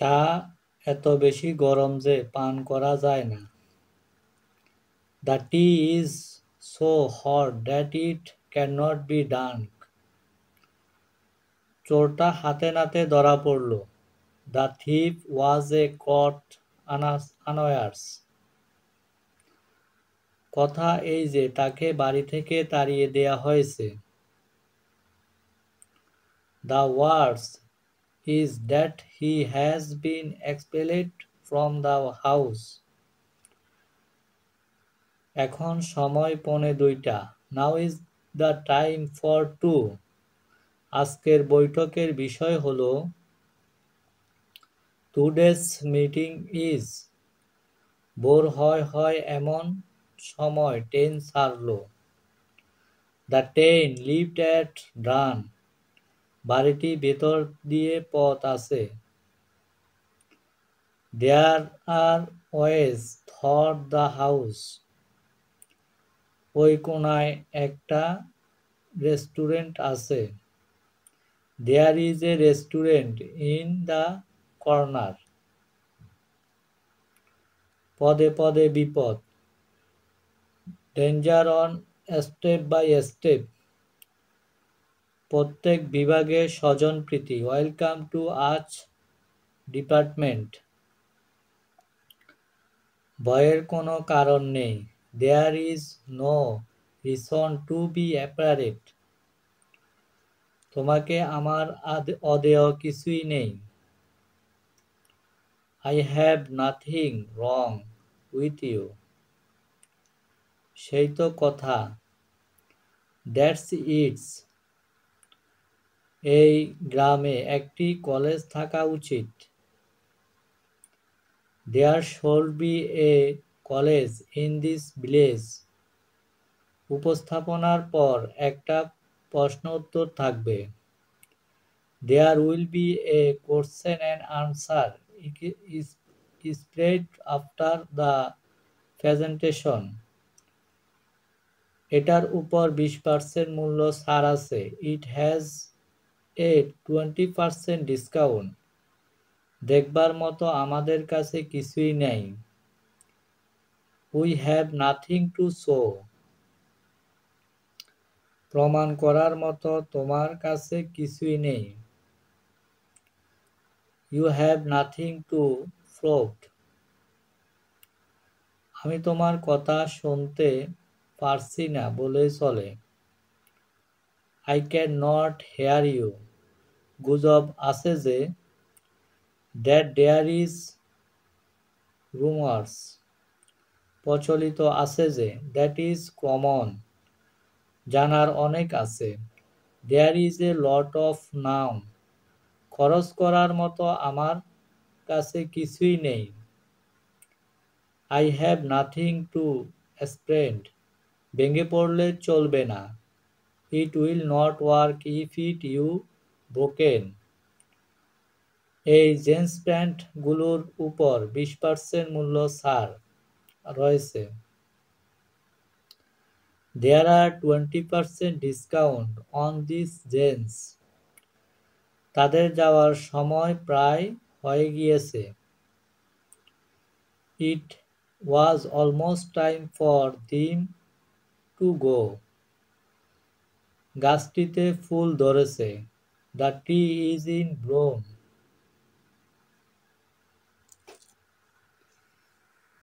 চা এত বেশি গরম যে পান করা যায় না। The tea is so hot that it cannot be drunk. চোরটা হাতে নাতে ধরা পড়ল। The thief was a caught unawares. কথা এই যে তাকে বাড়ি থেকে তাড়িয়ে দেয়া হয়েছে। The worst is that he has been expelled from the house. এখন সময় 1:45। Now is the time for two. আজকের বৈঠকের বিষয় হলো Today's meeting is. ভোর হয় এমন সময় train ছাড়ল। The train left at dawn. বাড়িটি ভেতর দিয়ে পথ আছে। There are ways through the house. ওই কোণায় একটা রেস্টুরেন্ট আছে। There is a restaurant in the corner. পদে পদে বিপদ। Danger on step by step. প্রত্যেক বিভাগে স্বজনপ্রীতি। ওয়েলকাম টু আজ ডিপার্টমেন্ট। ভয়ের কোনো কারণ নেই। There is no reason to be afraid. তোমাকে আমার অদেয় কিছুই নেই। I have nothing wrong with you. সেই তো কথা। That's it. এই গ্রামে একটি কলেজ থাকা উচিত। There should be a college in this village. উপস্থাপনার পর একটা প্রশ্ন উত্তর থাকবে। There will be a question and answer spread after the presentation. এটার উপর 20% মূল্য ছাড় আছে। It has a 20% discount. দেখবার মতো আমাদের কাছে কিছুই নেই। We have nothing to show. প্রমাণ করার মতো তোমার কাছে কিছুই নেই। You have nothing to prove. আমি তোমার কথা শুনতে পারছি না বলেই চলে। I cannot hear you. গুজব আছে যে that there is rumors. প্রচলিত আছে যে that is common. জানার অনেক আছে there is a lot of now. খরচ করার মতো আমার কাছে কিছুই নেই। I have nothing to spend. ভেঙে পড়লে চলবে না। It will not work if it you broken. এই জিন্স প্যান্টগুলোর উপর 20% মূল্য ছাড় রয়েছে। There are 20% discount on these jeans. তাদের যাওয়ার সময় প্রায় হয়ে গিয়েছে। It was almost time for them to go. গাছটিতে ফুল ধরেছে। The tree is in bloom.